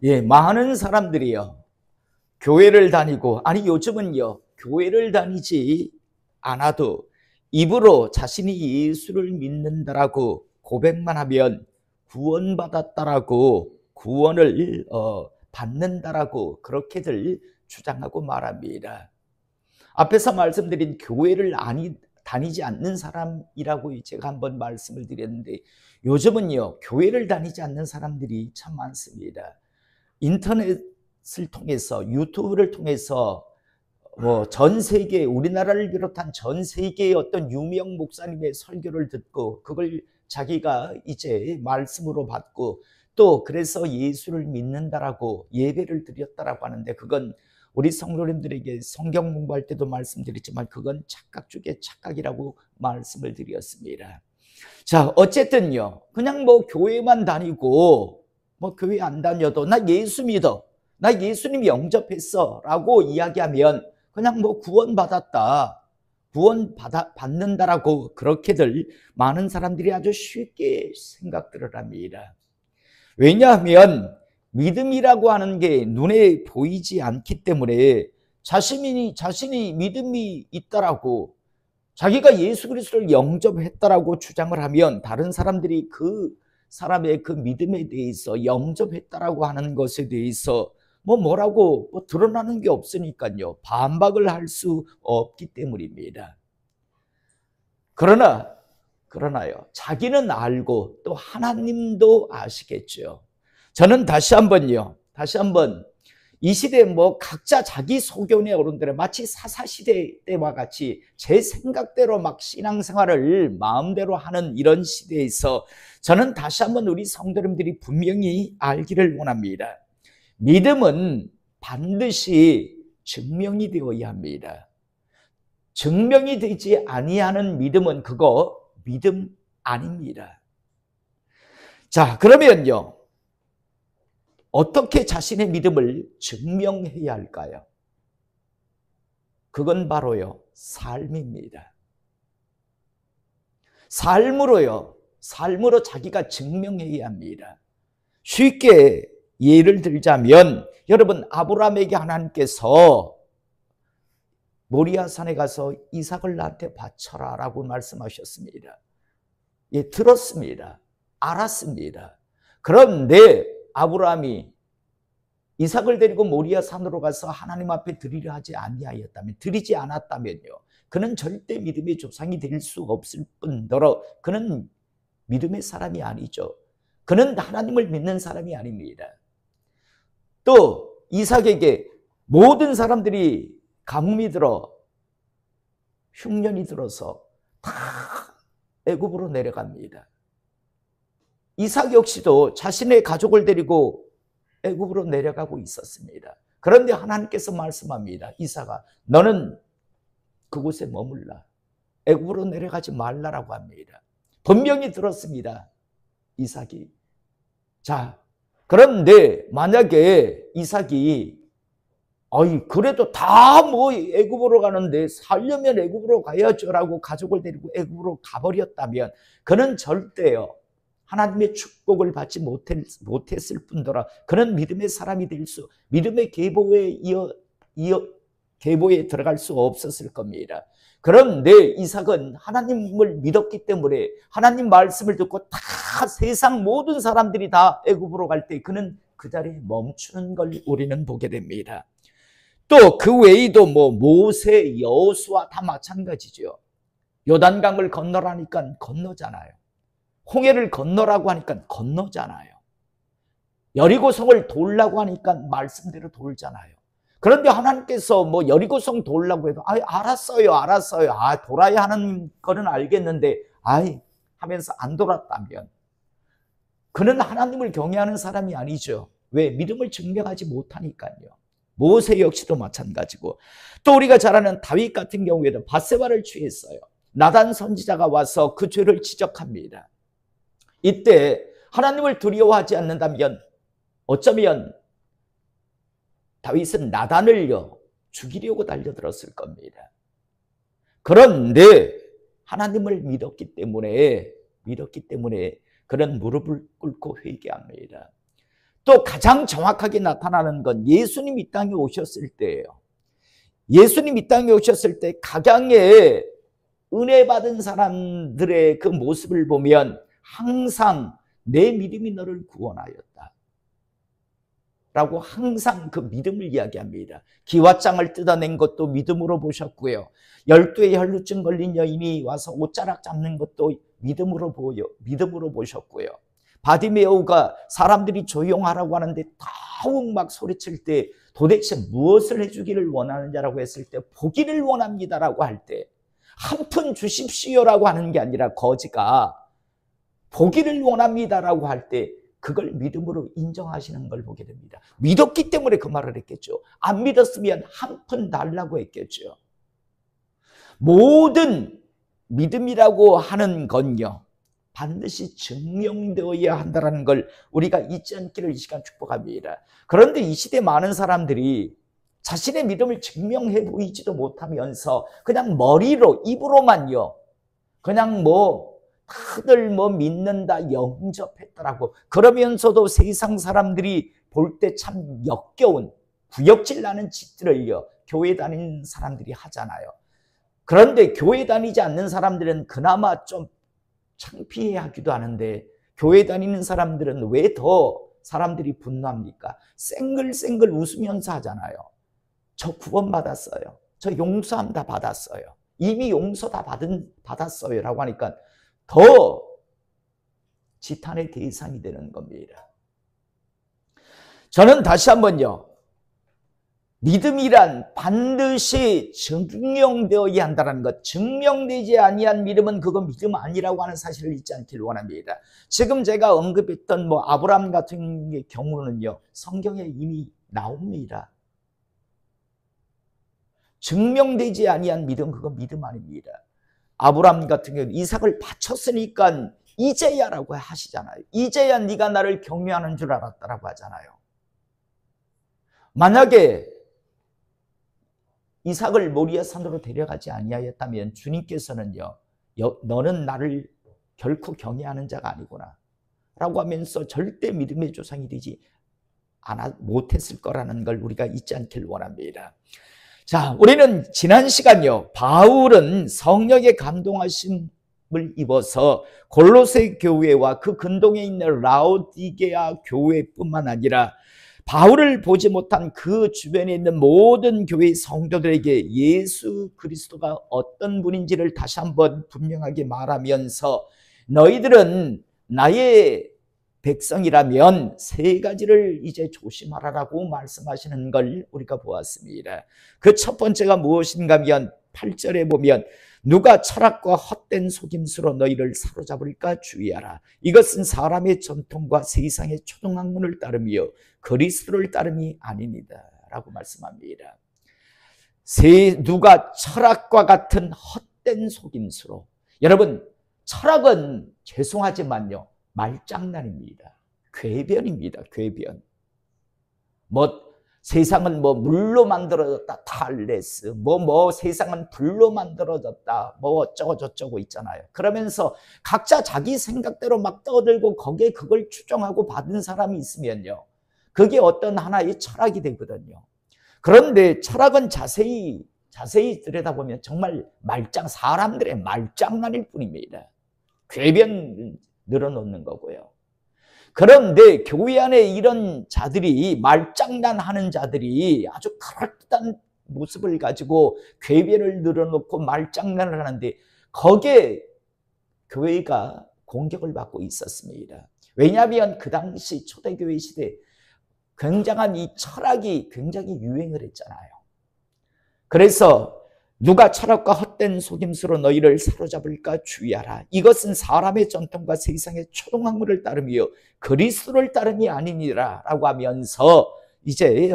예, 많은 사람들이요, 교회를 다니고, 아니 요즘은요, 교회를 다니지 않아도 입으로 자신이 예수를 믿는다라고 고백만 하면 구원받았다라고, 구원을 받는다라고 그렇게들 주장하고 말합니다. 앞에서 말씀드린 교회를 다니지 않는 사람이라고 제가 한번 말씀을 드렸는데, 요즘은요, 교회를 다니지 않는 사람들이 참 많습니다. 인터넷을 통해서, 유튜브를 통해서 전 세계, 우리나라를 비롯한 전 세계의 어떤 유명 목사님의 설교를 듣고 그걸 자기가 이제 말씀으로 받고, 또 그래서 예수를 믿는다라고 예배를 드렸다라고 하는데, 그건 우리 성도님들에게 성경 공부할 때도 말씀드렸지만 그건 착각 중에 착각이라고 말씀을 드렸습니다. 자, 어쨌든요, 그냥 교회만 다니고 교회 안 다녀도 나 예수 믿어, 나 예수님 영접했어 라고 이야기하면 그냥 구원받았다, 구원받는다라고 그렇게들 많은 사람들이 아주 쉽게 생각들을 합니다. 왜냐하면 믿음이라고 하는 게 눈에 보이지 않기 때문에 자신이 믿음이 있다라고, 자기가 예수 그리스도를 영접했다라고 주장을 하면 다른 사람들이 그 사람의 그 믿음에 대해서, 영접했다라고 하는 것에 대해서 뭐라고 드러나는 게 없으니까요, 반박을 할 수 없기 때문입니다. 그러나요, 자기는 알고 또 하나님도 아시겠죠. 저는 다시 한번 이 시대에 각자 자기 소견에 어른들에 마치 사사시대 때와 같이 제 생각대로 막 신앙생활을 마음대로 하는 이런 시대에서 저는 다시 한번 우리 성도님들이 분명히 알기를 원합니다. 믿음은 반드시 증명이 되어야 합니다. 증명이 되지 아니하는 믿음은 그거 믿음 아닙니다. 자, 그러면요, 어떻게 자신의 믿음을 증명해야 할까요? 그건 바로요, 삶입니다. 삶으로 자기가 증명해야 합니다. 쉽게 예를 들자면, 여러분, 아브라함에게 하나님께서 모리아산에 가서 이삭을 나한테 바쳐라 라고 말씀하셨습니다. 예, 들었습니다. 알았습니다. 그런데 아브라함이 이삭을 데리고 모리아산으로 가서 하나님 앞에 드리려 하지 아니하였다면, 드리지 않았다면요, 그는 절대 믿음의 조상이 될 수 없을 뿐더러 그는 믿음의 사람이 아니죠. 그는 하나님을 믿는 사람이 아닙니다. 또 이삭에게 모든 사람들이 가뭄이 들어, 흉년이 들어서 다 애굽으로 내려갑니다. 이삭 역시도 자신의 가족을 데리고 애굽으로 내려가고 있었습니다. 그런데 하나님께서 말씀합니다. 이삭아, 너는 그곳에 머물라. 애굽으로 내려가지 말라라고 합니다. 분명히 들었습니다, 이삭이. 자, 그런데 만약에 이삭이 그래도 다 애굽으로 가는데 살려면 애굽으로 가야죠라고 가족을 데리고 애굽으로 가버렸다면 그는 절대요, 하나님의 축복을 받지 못했을 뿐더러 그는 믿음의 사람이 될 수, 믿음의 계보에 들어갈 수 없었을 겁니다. 그런데 이삭은 하나님을 믿었기 때문에 하나님 말씀을 듣고 다 세상 모든 사람들이 다 애굽으로 갈 때 그는 그 자리에 멈추는 걸 우리는 보게 됩니다. 또 그 외에도 모세, 여호수아 다 마찬가지죠. 요단강을 건너라니까 건너잖아요. 홍해를 건너라고 하니까 건너잖아요. 여리고성을 돌라고 하니까 말씀대로 돌잖아요. 그런데 하나님께서 여리고성 돌라고 해도 알았어요. 돌아야 하는 거는 알겠는데 하면서 안 돌았다면 그는 하나님을 경외하는 사람이 아니죠. 왜? 믿음을 증명하지 못하니까요. 모세 역시도 마찬가지고, 또 우리가 잘 아는 다윗 같은 경우에도 밧세바를 취했어요. 나단 선지자가 와서 그 죄를 지적합니다. 이때 하나님을 두려워하지 않는다면 어쩌면 다윗은 나단을요 죽이려고 달려들었을 겁니다. 그런데 하나님을 믿었기 때문에 그는 무릎을 꿇고 회개합니다. 또 가장 정확하게 나타나는 건 예수님 이 땅에 오셨을 때예요. 예수님 이 땅에 오셨을 때 각양의 은혜 받은 사람들의 그 모습을 보면 항상 내 믿음이 너를 구원하였다 라고 항상 그 믿음을 이야기합니다. 기와장을 뜯어낸 것도 믿음으로 보셨고요. 12의 혈루증 걸린 여인이 와서 옷자락 잡는 것도 믿음으로 보셨고요. 바디메오가 사람들이 조용하라고 하는데 더욱 막 소리칠 때 도대체 무엇을 해주기를 원하느냐라고 했을 때 보기를 원합니다라고 할 때 한 푼 주십시오라고 하는 게 아니라 거지가 보기를 원합니다라고 할 때 그걸 믿음으로 인정하시는 걸 보게 됩니다. 믿었기 때문에 그 말을 했겠죠. 안 믿었으면 한 푼 달라고 했겠죠. 모든 믿음이라고 하는 건요, 반드시 증명되어야 한다는 걸 우리가 잊지 않기를 이 시간 축복합니다. 그런데 이 시대 많은 사람들이 자신의 믿음을 증명해 보이지도 못하면서 그냥 머리로, 입으로만요, 그냥 다들 믿는다, 영접했더라고. 그러면서도 세상 사람들이 볼 때 참 역겨운, 구역질 나는 짓들을요, 교회 다니는 사람들이 하잖아요. 그런데 교회 다니지 않는 사람들은 그나마 좀 창피해 하기도 하는데, 교회 다니는 사람들은 왜 더 사람들이 분노합니까? 쌩글쌩글 웃으면서 하잖아요. 저 구원받았어요. 저 용서함 다 받았어요. 이미 용서 다 받았어요 라고 하니까 더 지탄의 대상이 되는 겁니다. 저는 다시 한번요, 믿음이란 반드시 증명되어야 한다는 것, 증명되지 아니한 믿음은 그건 믿음 아니라고 하는 사실을 잊지 않기를 원합니다. 지금 제가 언급했던 아브라함 같은 경우는요, 성경에 이미 나옵니다. 증명되지 아니한 믿음, 그건 믿음 아닙니다. 아브라함 같은 경우 이삭을 바쳤으니까 이제야라고 하시잖아요. 이제야 네가 나를 경외하는 줄 알았다라고 하잖아요. 만약에 이삭을 모리아 산으로 데려가지 아니하였다면 주님께서는요, 너는 나를 결코 경외하는 자가 아니구나 라고 하면서 절대 믿음의 조상이 되지 못했을 거라는 걸 우리가 잊지 않길 원합니다. 자, 우리는 지난 시간요, 바울은 성령의 감동하심을 입어서 골로새 교회와 그 근동에 있는 라오디게아 교회뿐만 아니라 바울을 보지 못한 그 주변에 있는 모든 교회 성도들에게 예수 그리스도가 어떤 분인지를 다시 한번 분명하게 말하면서 너희들은 나의 백성이라면 세 가지를 이제 조심하라고 말씀하시는 걸 우리가 보았습니다. 그 첫 번째가 무엇인가 하면 8절에 보면 누가 철학과 헛된 속임수로 너희를 사로잡을까 주의하라. 이것은 사람의 전통과 세상의 초등학문을 따르며 그리스도를 따름이 아닙니다 라고 말씀합니다. 누가 철학과 같은 헛된 속임수로, 여러분 철학은 죄송하지만요 말장난입니다. 궤변입니다. 궤변. 세상은 물로 만들어졌다, 탈레스, 세상은 불로 만들어졌다, 어쩌고 저쩌고 있잖아요. 그러면서 각자 자기 생각대로 막 떠들고 거기에 그걸 추정하고 받은 사람이 있으면요, 그게 어떤 하나의 철학이 되거든요. 그런데 철학은 자세히 들여다보면 정말 사람들의 말장난일 뿐입니다. 궤변 늘어놓는 거고요. 그런데 교회 안에 이런 자들이, 말장난하는 자들이 아주 그럴듯한 모습을 가지고 궤변을 늘어놓고 말장난을 하는데 거기에 교회가 공격을 받고 있었습니다. 왜냐하면 그 당시 초대교회 시대 굉장한 이 철학이 굉장히 유행을 했잖아요. 그래서 누가 철학과 헛된 속임수로 너희를 사로잡을까 주의하라. 이것은 사람의 전통과 세상의 초등학문을 따르며 그리스도를 따름이 아니니라 라고 하면서 이제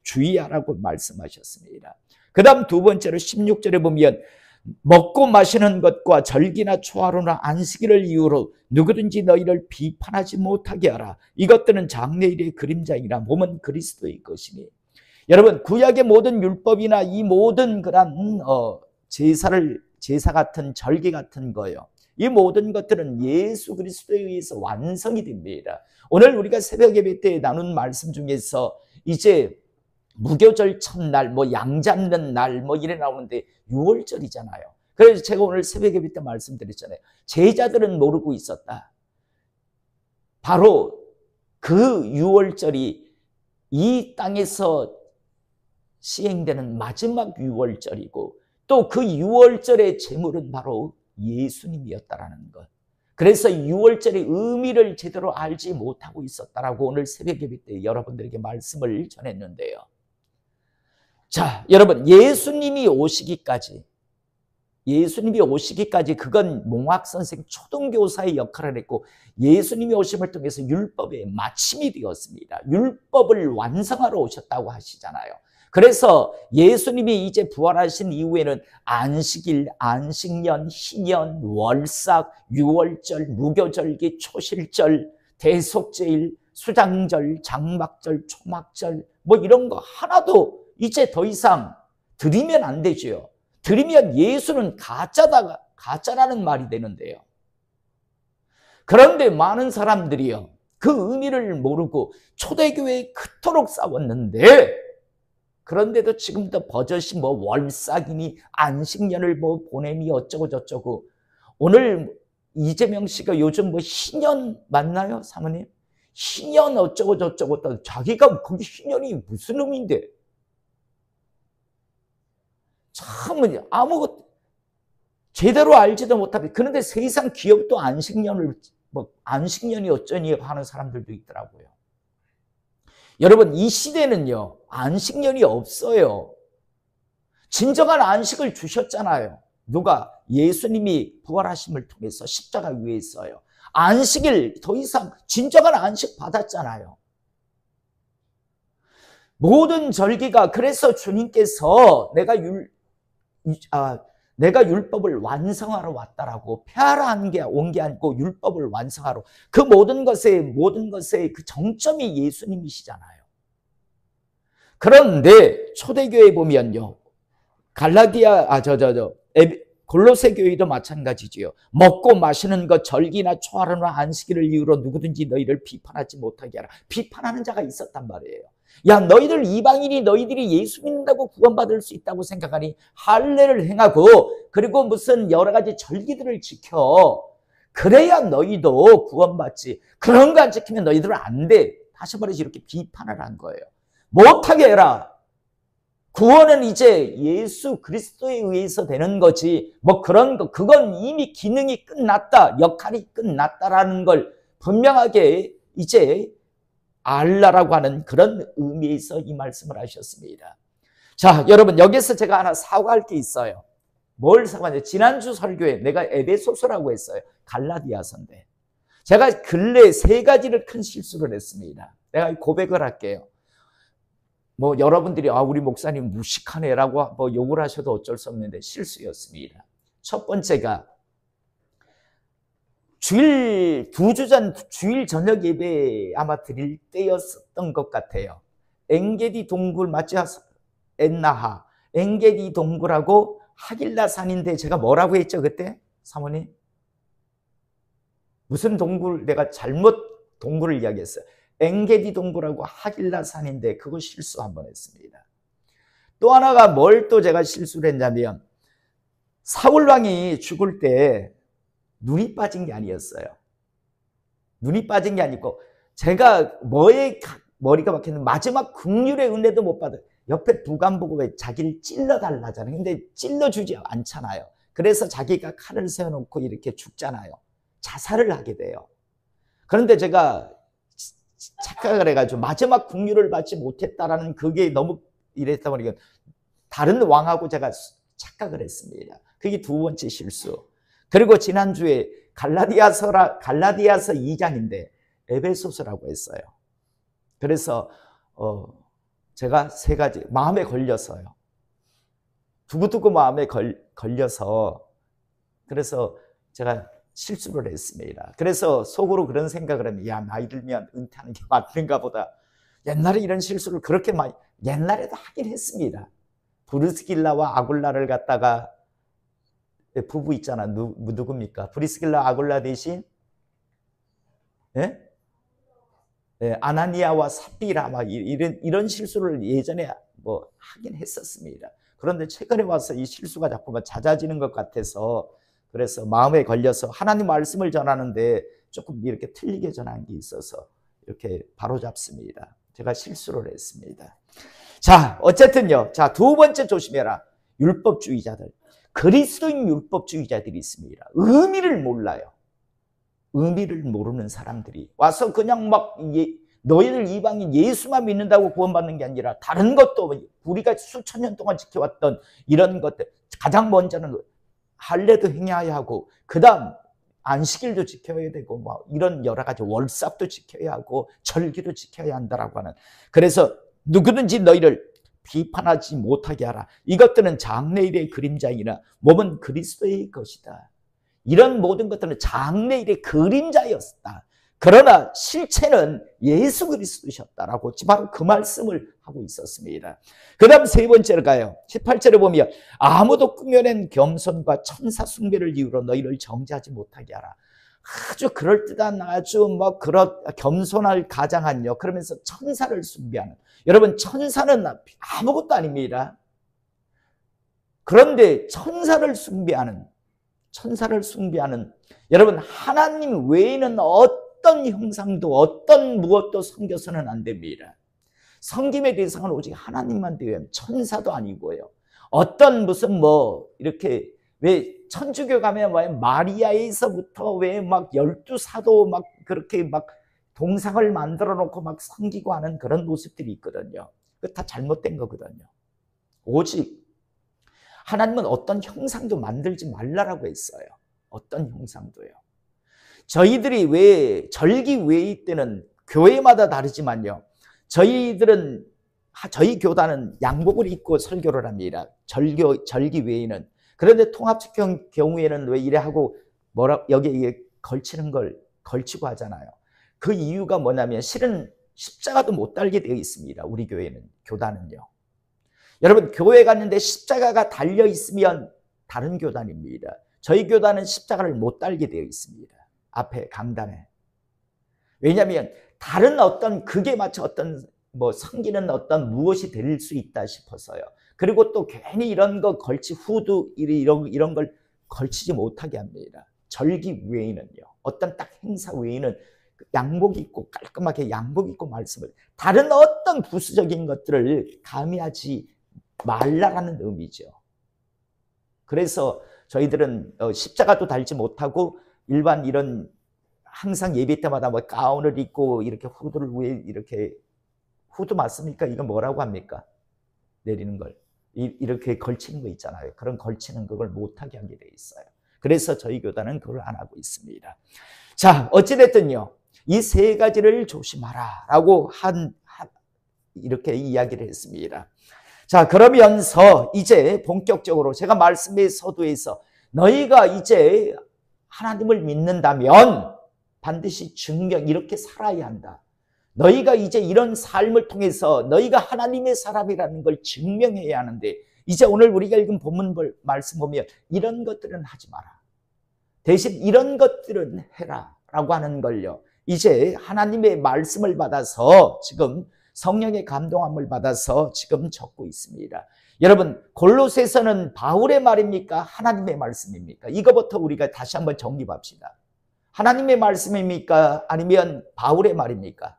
주의하라고 말씀하셨습니다. 그 다음 두 번째로 16절에 보면 먹고 마시는 것과 절기나 초하루나 안식일을 이유로 누구든지 너희를 비판하지 못하게 하라. 이것들은 장래일의 그림자이라 몸은 그리스도의 것이니. 여러분, 구약의 모든 율법이나 이 모든 그런 제사 같은 절기 같은 거요, 이 모든 것들은 예수 그리스도에 의해서 완성이 됩니다. 오늘 우리가 새벽 예배 때 나눈 말씀 중에서 이제 무교절 첫날, 뭐 양 잡는 날, 뭐 이래 나오는데 6월절이잖아요. 그래서 제가 오늘 새벽 예배 때 말씀드렸잖아요. 제자들은 모르고 있었다. 바로 그 6월절이 이 땅에서 시행되는 마지막 6월절이고 또 그 6월절의 제물은 바로 예수님이었다라는 것. 그래서 6월절의 의미를 제대로 알지 못하고 있었다라고 오늘 새벽 예배 때 여러분들에게 말씀을 전했는데요. 자, 여러분, 예수님이 오시기까지 그건 몽학 선생 초등교사의 역할을 했고 예수님이 오심을 통해서 율법의 마침이 되었습니다. 율법을 완성하러 오셨다고 하시잖아요. 그래서 예수님이 이제 부활하신 이후에는 안식일, 안식년, 희년, 월삭, 유월절, 무교절기, 초실절, 대속제일, 수장절, 장막절, 초막절 뭐 이런 거 하나도 이제 더 이상 드리면 안 되죠. 드리면 예수는 가짜라는 말이 되는데요. 그런데 많은 사람들이요, 그 의미를 모르고 초대교회에 그토록 싸웠는데 그런데도 지금도 버젓이 뭐 월삭이니 안식년을 뭐 보냄이 어쩌고 저쩌고. 오늘 이재명 씨가 요즘 뭐 희년 맞나요, 사모님? 희년 어쩌고 저쩌고 또 자기가 거기 희년이 무슨 의미인데? 참 아무것도 제대로 알지도 못하고. 그런데 세상 기업도 안식년이 어쩌니 하는 사람들도 있더라고요. 여러분, 이 시대는요, 안식년이 없어요. 진정한 안식을 주셨잖아요. 누가? 예수님이 부활하심을 통해서 십자가 위에 있어요. 안식일 더 이상 진정한 안식 받았잖아요. 모든 절기가, 그래서 주님께서 내가 율법을 완성하러 왔다라고, 폐하러 온 게 아니고 율법을 완성하러. 그 모든 것의 그 정점이 예수님이시잖아요. 그런데 초대교회 보면요, 골로새 교회도 마찬가지지요. 먹고 마시는 것, 절기나 초하루나 안식일을 이유로 누구든지 너희를 비판하지 못하게 하라. 비판하는 자가 있었단 말이에요. 야, 너희들 이방인이 너희들이 예수 믿는다고 구원받을 수 있다고 생각하니 할례를 행하고 그리고 무슨 여러 가지 절기들을 지켜. 그래야 너희도 구원받지. 그런 거 안 지키면 너희들은 안 돼. 다시 말해서 이렇게 비판을 한 거예요. 못하게 해라. 구원은 이제 예수 그리스도에 의해서 되는 거지. 뭐 그런 거, 그건 이미 기능이 끝났다. 역할이 끝났다라는 걸 분명하게 이제 알라라고 하는 그런 의미에서 이 말씀을 하셨습니다. 자, 여러분, 여기서 제가 하나 사과할 게 있어요. 뭘 사과하냐? 지난주 설교에 내가 에베소서라고 했어요. 갈라디아서인데 제가 근래 3가지를 큰 실수를 했습니다. 내가 고백을 할게요. 뭐 여러분들이 우리 목사님 무식하네라고 뭐 욕을 하셔도 어쩔 수 없는데 실수였습니다. 첫 번째가 주일 2주 전 주일 저녁 예배 아마 드릴 때였던 것 같아요. 엥게디 동굴 맞지? 엔나하 엥게디 동굴하고 하길라산인데 제가 뭐라고 했죠 그때? 사모님? 무슨 동굴, 내가 잘못 동굴을 이야기했어요. 엥게디 동굴하고 하길라산인데 그거 실수 한번 했습니다. 또 하나가 뭘 또 제가 실수를 했냐면 사울왕이 죽을 때 눈이 빠진 게 아니었어요. 눈이 빠진 게 아니고 제가 뭐에 머리가 박혔는데 마지막 긍휼의 은혜도 못 받아요. 옆에 부관 보고 왜 자기를 찔러달라잖아요. 근데 찔러주지 않잖아요. 그래서 자기가 칼을 세워놓고 이렇게 죽잖아요. 자살을 하게 돼요. 그런데 제가 착각을 해가지고 마지막 긍휼을 받지 못했다라는 그게 너무 이랬다 보니까 다른 왕하고 제가 착각을 했습니다. 그게 2번째 실수. 그리고 지난주에 갈라디아서 2장인데 에베소서라고 했어요. 그래서 제가 3가지 마음에 걸려서요. 두고두고 마음에 걸려서 그래서 제가 실수를 했습니다. 그래서 속으로 그런 생각을 하면 야, 나이 들면 은퇴하는 게 맞는가 보다. 옛날에 이런 실수를 그렇게 많이 옛날에도 하긴 했습니다. 브루스길라와 아굴라를 갖다가 부부 있잖아. 누굽니까? 프리스길라 아굴라 대신 예? 예, 아나니아와 삽비라 막 이런 실수를 예전에 뭐 하긴 했었습니다. 그런데 최근에 와서 이 실수가 자꾸만 잦아지는 것 같아서 그래서 마음에 걸려서 하나님 말씀을 전하는데 조금 이렇게 틀리게 전한 게 있어서 이렇게 바로잡습니다. 제가 실수를 했습니다. 자, 어쨌든요. 자, 두 번째 조심해라. 율법주의자들. 그리스도인 율법주의자들이 있습니다. 의미를 몰라요. 의미를 모르는 사람들이 와서 그냥 막 너희들 이방인 예수만 믿는다고 구원받는 게 아니라 다른 것도 우리가 수천 년 동안 지켜왔던 이런 것들, 가장 먼저는 할례도 행해야 하고 그 다음 안식일도 지켜야 되고 뭐 이런 여러 가지 월삭도 지켜야 하고 절기도 지켜야 한다라고 하는, 그래서 누구든지 너희를 비판하지 못하게 하라. 이것들은 장래일의 그림자이나 몸은 그리스도의 것이다. 이런 모든 것들은 장래일의 그림자였다. 그러나 실체는 예수 그리스도셨다라고 바로 그 말씀을 하고 있었습니다. 그 다음 세 번째로 가요. 18절에 보면 아무도 꾸며낸 겸손과 천사 숭배를 이유로 너희를 정죄하지 못하게 하라. 아주 그럴듯한 아주 뭐 그런 겸손할 가장한요. 그러면서 천사를 숭배하는. 여러분 천사는 아무것도 아닙니다. 그런데 천사를 숭배하는 여러분 하나님 외에는 어떤 형상도 어떤 무엇도 섬겨서는 안 됩니다. 섬김의 대상은 오직 하나님만 되어요. 천사도 아니고요. 어떤 무슨 뭐 이렇게 왜 천주교 가면 왜 마리아에서부터 왜 막 12사도 막 그렇게 막 동상을 만들어 놓고 막 섬기고 하는 그런 모습들이 있거든요. 그거 다 잘못된 거거든요. 오직 하나님은 어떤 형상도 만들지 말라라고 했어요. 어떤 형상도요. 저희들이 왜 절기 외의 때는 교회마다 다르지만요. 저희 교단은 양복을 입고 설교를 합니다. 절기 외에는. 그런데 통합식 경우에는 왜 이래 하고 여기에 걸치는 걸 걸치고 하잖아요. 그 이유가 뭐냐면 실은 십자가도 못 달게 되어 있습니다. 우리 교단은요. 여러분 교회 갔는데 십자가가 달려 있으면 다른 교단입니다. 저희 교단은 십자가를 못 달게 되어 있습니다. 앞에 강단에. 왜냐하면 다른 어떤 극에 맞춰 어떤 뭐 섬기는 어떤 무엇이 될 수 있다 싶어서요. 그리고 또 괜히 이런 거 후드 이런 걸 걸치지 못하게 합니다. 절기 외에는요. 어떤 딱 행사 외에는 양복 입고 깔끔하게 양복 입고 말씀을, 다른 어떤 부수적인 것들을 가미하지 말라라는 의미죠. 그래서 저희들은 십자가도 달지 못하고 일반 이런 항상 예배 때마다 뭐 가운을 입고 이렇게 후드를 위에 이렇게, 후드 맞습니까? 이거 뭐라고 합니까? 내리는 걸 이렇게 걸치는 거 있잖아요. 그런 걸치는 그걸 못하게 하게 돼 있어요. 그래서 저희 교단은 그걸 안 하고 있습니다. 자, 어찌됐든요. 이 세 가지를 조심하라 라고 이렇게 이야기를 했습니다. 자, 그러면서 이제 본격적으로 제가 말씀의 서두에서 너희가 이제 하나님을 믿는다면 반드시 이렇게 살아야 한다. 너희가 이제 이런 삶을 통해서 너희가 하나님의 사람이라는 걸 증명해야 하는데, 이제 오늘 우리가 읽은 본문 말씀 보면 이런 것들은 하지 마라. 대신 이런 것들은 해라 라고 하는 걸요. 이제 하나님의 말씀을 받아서 지금 성령의 감동함을 받아서 지금 적고 있습니다. 여러분 골로새서는 바울의 말입니까? 하나님의 말씀입니까? 이거부터 우리가 다시 한번 정립합시다. 하나님의 말씀입니까? 아니면 바울의 말입니까?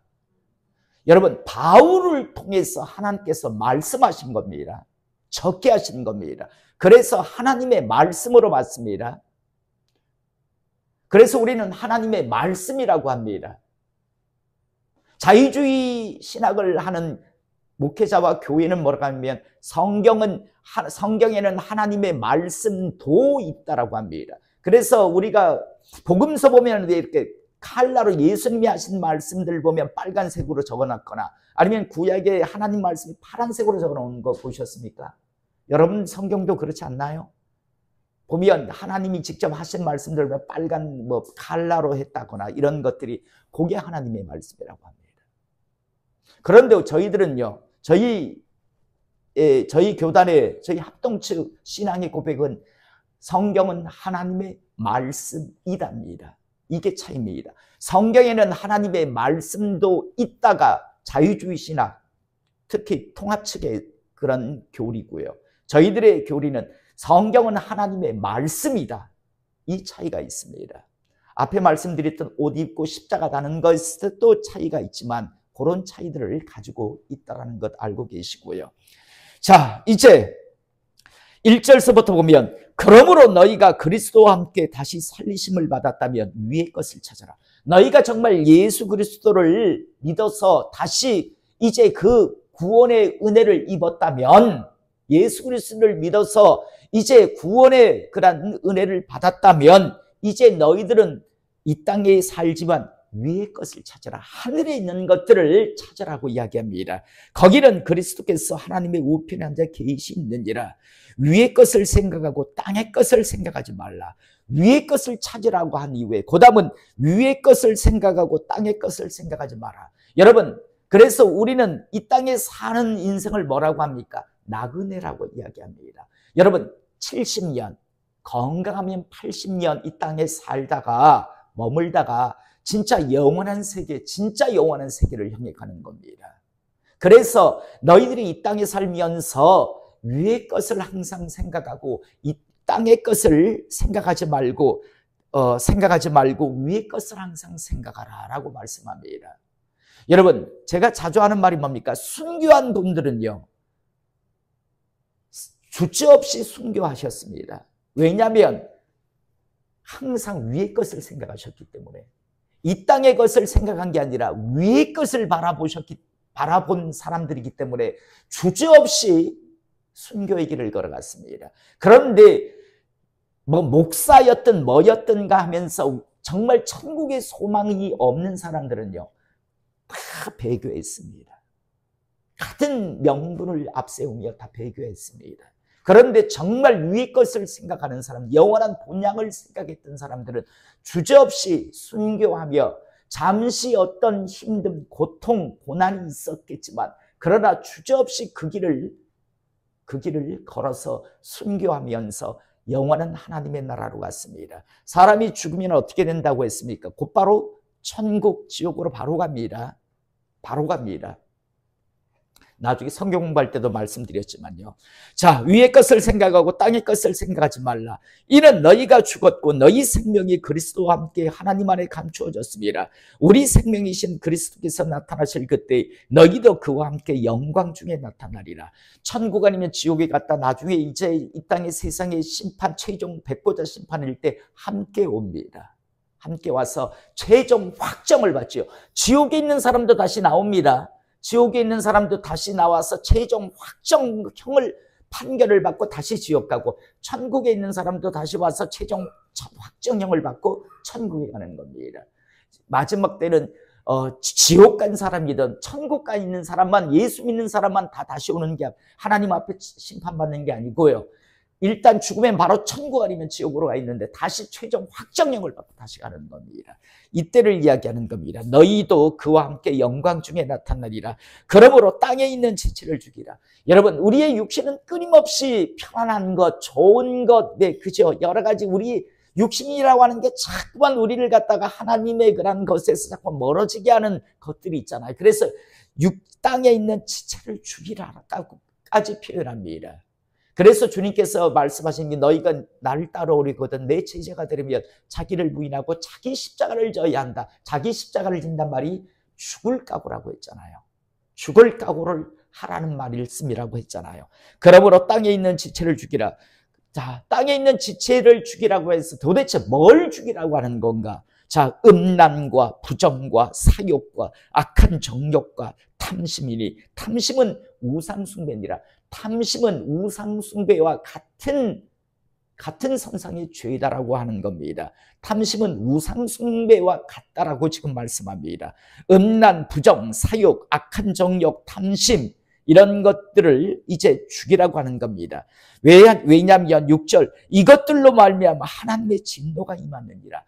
여러분 바울을 통해서 하나님께서 말씀하신 겁니다. 적게 하신 겁니다. 그래서 하나님의 말씀으로 받습니다. 그래서 우리는 하나님의 말씀이라고 합니다. 자유주의 신학을 하는 목회자와 교회는 뭐라고 하면 성경에는 하나님의 말씀도 있다라고 합니다. 그래서 우리가 복음서 보면 이렇게 칼라로 예수님이 하신 말씀들 보면 빨간색으로 적어놨거나 아니면 구약에 하나님 말씀이 파란색으로 적어놓은 거 보셨습니까? 여러분 성경도 그렇지 않나요? 보면 하나님이 직접 하신 말씀들 보면 빨간 뭐 칼라로 했다거나 이런 것들이 그게 하나님의 말씀이라고 합니다. 그런데 저희들은요, 저희 교단의 저희 합동측 신앙의 고백은 성경은 하나님의 말씀이답니다. 이게 차이입니다. 성경에는 하나님의 말씀도 있다가 자유주의 신학, 특히 통합 측의 그런 교리고요. 저희들의 교리는 성경은 하나님의 말씀이다. 이 차이가 있습니다. 앞에 말씀드렸던 옷 입고 십자가 다는 것도 차이가 있지만 그런 차이들을 가지고 있다는 것 알고 계시고요. 자, 이제 1절서부터 보면 그러므로 너희가 그리스도와 함께 다시 살리심을 받았다면 위의 것을 찾아라. 너희가 정말 예수 그리스도를 믿어서 다시 이제 그 구원의 은혜를 입었다면, 예수 그리스도를 믿어서 이제 구원의 그런 은혜를 받았다면 이제 너희들은 이 땅에 살지만 위의 것을 찾아라. 하늘에 있는 것들을 찾아라고 이야기합니다. 거기는 그리스도께서 하나님의 우편에 앉아 계시느니라. 위의 것을 생각하고 땅의 것을 생각하지 말라. 위의 것을 찾으라고 한 이후에 그 다음은 위의 것을 생각하고 땅의 것을 생각하지 마라. 여러분, 그래서 우리는 이 땅에 사는 인생을 뭐라고 합니까? 나그네라고 이야기합니다. 여러분, 70년, 건강하면 80년 이 땅에 살다가 머물다가 진짜 영원한 세계, 진짜 영원한 세계를 향해 가는 겁니다. 그래서 너희들이 이 땅에 살면서 위의 것을 항상 생각하고 이 땅의 것을 생각하지 말고 위의 것을 항상 생각하라 라고 말씀합니다. 여러분, 제가 자주 하는 말이 뭡니까? 순교한 분들은요, 주저없이 순교하셨습니다. 왜냐하면 항상 위의 것을 생각하셨기 때문에. 이 땅의 것을 생각한 게 아니라 위의 것을 바라본 사람들이기 때문에 주저없이 순교의 길을 걸어갔습니다. 그런데 뭐 목사였든 뭐였든가 하면서 정말 천국의 소망이 없는 사람들은요, 다 배교했습니다. 같은 명분을 앞세우며 다 배교했습니다. 그런데 정말 위의 것을 생각하는 사람, 영원한 본향을 생각했던 사람들은 주저없이 순교하며 잠시 어떤 힘듦, 고통, 고난이 있었겠지만 그러나 주저없이 그 길을 걸어서 순교하면서 영원한 하나님의 나라로 갔습니다. 사람이 죽으면 어떻게 된다고 했습니까? 곧바로 천국, 지옥으로 바로 갑니다. 바로 갑니다. 나중에 성경 공부할 때도 말씀드렸지만요. 자, 위의 것을 생각하고 땅의 것을 생각하지 말라. 이는 너희가 죽었고 너희 생명이 그리스도와 함께 하나님 안에 감추어졌습니다. 우리 생명이신 그리스도께서 나타나실 그때 너희도 그와 함께 영광 중에 나타나리라. 천국 아니면 지옥에 갔다 나중에 이제 이 땅의 세상의 심판, 최종 백보자 심판일 때 함께 옵니다. 함께 와서 최종 확정을 받지요. 지옥에 있는 사람도 다시 나옵니다. 지옥에 있는 사람도 다시 나와서 최종 확정형을 판결을 받고 다시 지옥 가고, 천국에 있는 사람도 다시 와서 최종 확정형을 받고 천국에 가는 겁니다. 마지막 때는 지옥 간 사람이든 천국 가 있는 사람만, 예수 믿는 사람만 다 다시 오는 게 하나님 앞에 심판받는 게 아니고요. 일단 죽으면 바로 천국 아니면 지옥으로 가 있는데 다시 최종 확정형을 받고 다시 가는 겁니다. 이때를 이야기하는 겁니다. 너희도 그와 함께 영광 중에 나타나리라. 그러므로 땅에 있는 지체를 죽이라. 여러분, 우리의 육신은 끊임없이 편안한 것, 좋은 것, 네, 그죠? 여러 가지 우리 육신이라고 하는 게 자꾸만 우리를 갖다가 하나님의 그런 것에서 자꾸 멀어지게 하는 것들이 있잖아요. 그래서 땅에 있는 지체를 죽이라까지 표현합니다. 그래서 주님께서 말씀하신 게 너희가 나를 따라오려거든 내 제자가 되려면 자기를 부인하고 자기 십자가를 져야 한다. 자기 십자가를 진단 말이 죽을 각오라고 했잖아요. 죽을 각오를 하라는 말씀이라고 했잖아요. 그러므로 땅에 있는 지체를 죽이라. 자, 땅에 있는 지체를 죽이라고 해서 도대체 뭘 죽이라고 하는 건가? 자, 음란과 부정과 사욕과 악한 정욕과 탐심이니, 탐심은 우상숭배니라. 탐심은 우상숭배와 같은 선상의 죄다라고 하는 겁니다. 탐심은 우상숭배와 같다라고 지금 말씀합니다. 음란, 부정, 사욕, 악한 정욕, 탐심, 이런 것들을 이제 죽이라고 하는 겁니다. 왜냐하면 6절, 이것들로 말미암아 하나님의 진노가 임하느니라.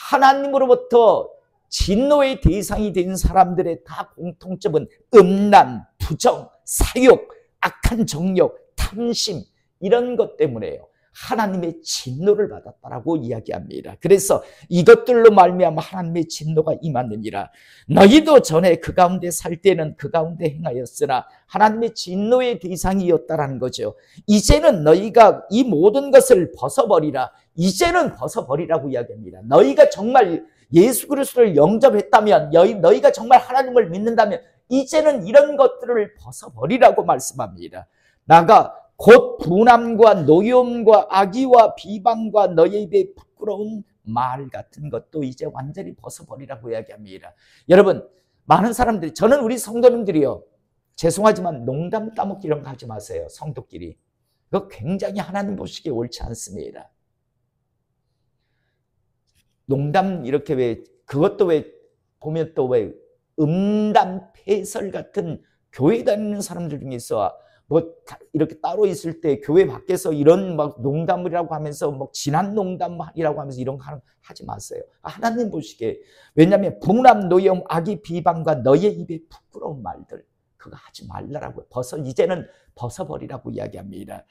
하나님으로부터 진노의 대상이 된 사람들의 다 공통점은 음란, 부정, 사욕, 악한 정욕, 탐심, 이런 것 때문에요. 하나님의 진노를 받았다라고 이야기합니다. 그래서 이것들로 말미암아 하나님의 진노가 임하느니라. 너희도 전에 그 가운데 살 때는 그 가운데 행하였으나 하나님의 진노의 대상이었다라는 거죠. 이제는 너희가 이 모든 것을 벗어버리라. 이제는 벗어버리라고 이야기합니다. 너희가 정말 예수 그리스도를 영접했다면, 너희가 정말 하나님을 믿는다면 이제는 이런 것들을 벗어버리라고 말씀합니다. 나가 곧 분함과 노여움과 악의와 비방과 너희 입에 부끄러운 말 같은 것도 이제 완전히 벗어버리라고 이야기합니다. 여러분, 많은 사람들이, 저는 우리 성도님들이요, 죄송하지만 농담 따먹기 이런 거 하지 마세요. 성도끼리. 그거 굉장히 하나님 보시기에 옳지 않습니다. 농담 이렇게 왜, 그것도 왜 보면 또 왜 음담 패설 같은 교회 다니는 사람들 중에서 뭐 이렇게 따로 있을 때 교회 밖에서 이런 막 농담이라고 하면서 뭐 진한 농담이라고 하면서 이런 거 하지 마세요. 하나님 보시기에. 왜냐하면 분함, 노여움, 악의 비방과 너의 입에 부끄러운 말들, 그거 하지 말라라고, 이제는 벗어버리라고 이야기합니다.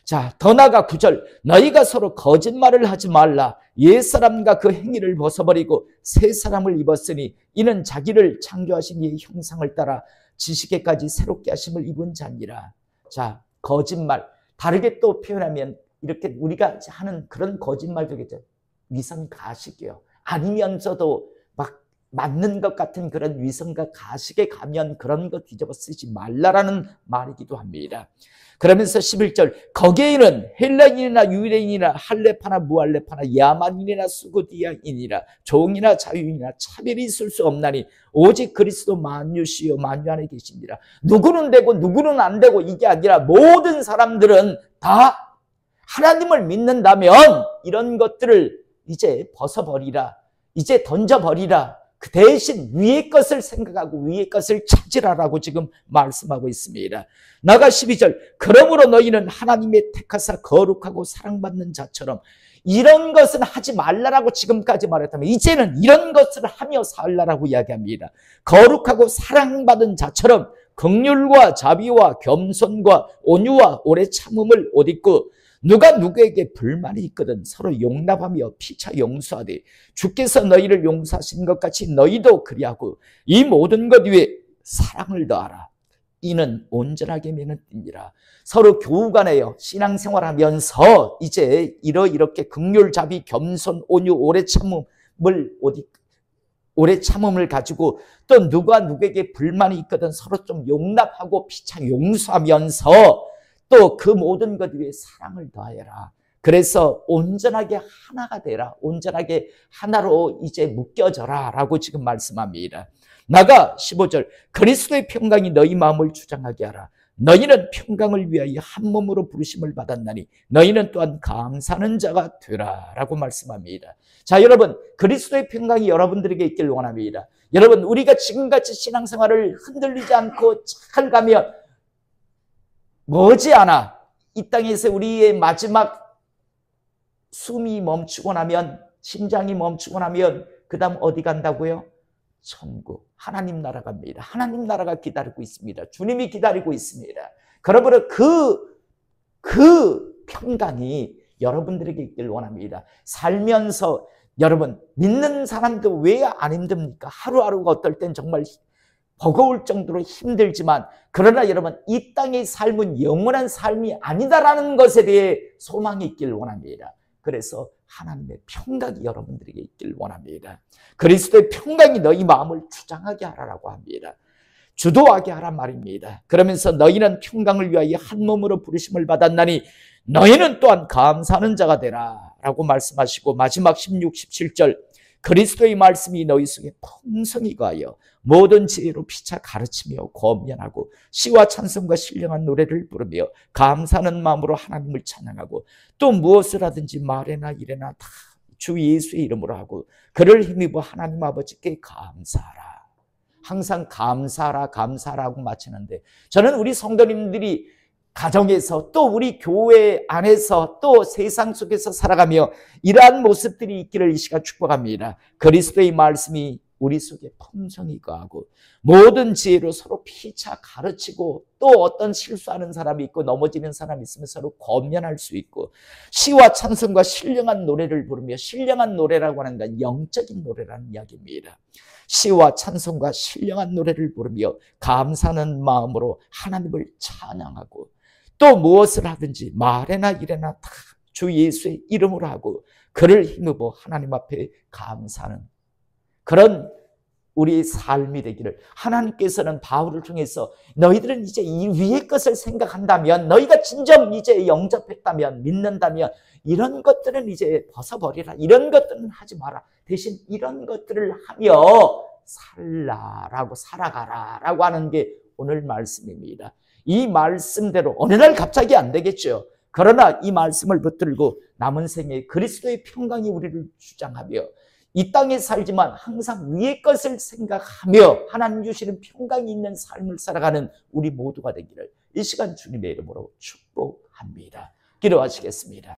자, 더 나아가 9절, 너희가 서로 거짓말을 하지 말라. 옛사람과 그 행위를 벗어버리고 새 사람을 입었으니 이는 자기를 창조하신 이의 형상을 따라 지식에까지 새롭게 하심을 입은 자니라. 자, 거짓말, 다르게 또 표현하면 이렇게 우리가 하는 그런 거짓말들이죠. 위선 가식이요. 아니면서도 막 맞는 것 같은 그런 위선과 가식에 가면 그런 거 뒤집어 쓰지 말라라는 말이기도 합니다. 그러면서 11절, 거기에는 헬라인이나 유대인이나 할레파나 무할레파나 야만인이나 수구디아인이라 종이나 자유인이나 차별이 있을 수 없나니 오직 그리스도 만유시요 만유 안에 계십니다. 누구는 되고 누구는 안 되고 이게 아니라 모든 사람들은 다 하나님을 믿는다면 이런 것들을 이제 벗어버리라. 이제 던져버리라. 그 대신 위의 것을 생각하고 위의 것을 찾으라라고 지금 말씀하고 있습니다. 나가 12절, 그러므로 너희는 하나님의 택하사 거룩하고 사랑받는 자처럼, 이런 것은 하지 말라라고 지금까지 말했다면 이제는 이런 것을 하며 살라라고 이야기합니다. 거룩하고 사랑받은 자처럼 긍휼과 자비와 겸손과 온유와 오래 참음을 옷 입고 누가 누구에게 불만이 있거든 서로 용납하며 피차 용서하되 주께서 너희를 용서하신 것 같이 너희도 그리하고 이 모든 것 위에 사랑을 더하라. 이는 온전하게 매는 띠니라. 서로 교우 간에요, 신앙생활하면서 이제 이렇게 긍휼, 자비, 겸손, 온유, 오래 참음을 가지고 또 누가 누구에게 불만이 있거든 서로 좀 용납하고 피차 용서하면서 또 그 모든 것 위에 사랑을 더하여라. 그래서 온전하게 하나가 되라. 온전하게 하나로 이제 묶여져라 라고 지금 말씀합니다. 나가 15절, 그리스도의 평강이 너희 마음을 주장하게 하라. 너희는 평강을 위하여 한 몸으로 부르심을 받았나니 너희는 또한 감사하는 자가 되라 라고 말씀합니다. 자, 여러분, 그리스도의 평강이 여러분들에게 있길 원합니다. 여러분, 우리가 지금같이 신앙생활을 흔들리지 않고 잘 가면 머지않아 이 땅에서 우리의 마지막 숨이 멈추고 나면, 심장이 멈추고 나면 그 다음 어디 간다고요? 천국, 하나님 나라 갑니다. 하나님 나라가 기다리고 있습니다. 주님이 기다리고 있습니다. 그러므로 그 평강이 여러분들에게 있길 원합니다. 살면서 여러분, 믿는 사람도 왜 안 힘듭니까? 하루하루가 어떨 땐 정말 버거울 정도로 힘들지만, 그러나 여러분, 이 땅의 삶은 영원한 삶이 아니다라는 것에 대해 소망이 있길 원합니다. 그래서 하나님의 평강이 여러분들에게 있길 원합니다. 그리스도의 평강이 너희 마음을 주장하게 하라고 합니다. 주도하게 하란 말입니다. 그러면서 너희는 평강을 위하여 한 몸으로 부르심을 받았나니 너희는 또한 감사하는 자가 되라 라고 말씀하시고, 마지막 16, 17절, 그리스도의 말씀이 너희 속에 풍성히 거하여 모든 지혜로 피차 가르치며 권면하고 시와 찬송과 신령한 노래를 부르며 감사하는 마음으로 하나님을 찬양하고 또 무엇을 하든지 말에나 일에나 다 주 예수의 이름으로 하고 그를 힘입어 하나님 아버지께 감사하라. 항상 감사하라고 마치는데, 저는 우리 성도님들이 가정에서 또 우리 교회 안에서 또 세상 속에서 살아가며 이러한 모습들이 있기를 이 시간 축복합니다. 그리스도의 말씀이 우리 속에 풍성히 거하고 모든 지혜로 서로 피차 가르치고 또 어떤 실수하는 사람이 있고 넘어지는 사람이 있으면 서로 권면할 수 있고 시와 찬송과 신령한 노래를 부르며 신령한 노래라고 하는 건 영적인 노래라는 이야기입니다. 시와 찬송과 신령한 노래를 부르며 감사하는 마음으로 하나님을 찬양하고 또 무엇을 하든지 말에나 일에나 다 주 예수의 이름으로 하고 그를 힘입어 하나님 앞에 감사하는 그런 우리의 삶이 되기를 하나님께서는 바울을 통해서 너희들은 이제 이 위의 것을 생각한다면 너희가 진정 이제 영접했다면 믿는다면 이런 것들은 이제 벗어버리라. 이런 것들은 하지 마라. 대신 이런 것들을 하며 살라라고 살아가라라고 하는 게 오늘 말씀입니다. 이 말씀대로 어느 날 갑자기 안 되겠죠. 그러나 이 말씀을 붙들고 남은 생에 그리스도의 평강이 우리를 주장하며 이 땅에 살지만 항상 위의 것을 생각하며 하나님 주시는 평강이 있는 삶을 살아가는 우리 모두가 되기를 이 시간 주님의 이름으로 축복합니다. 기도하시겠습니다.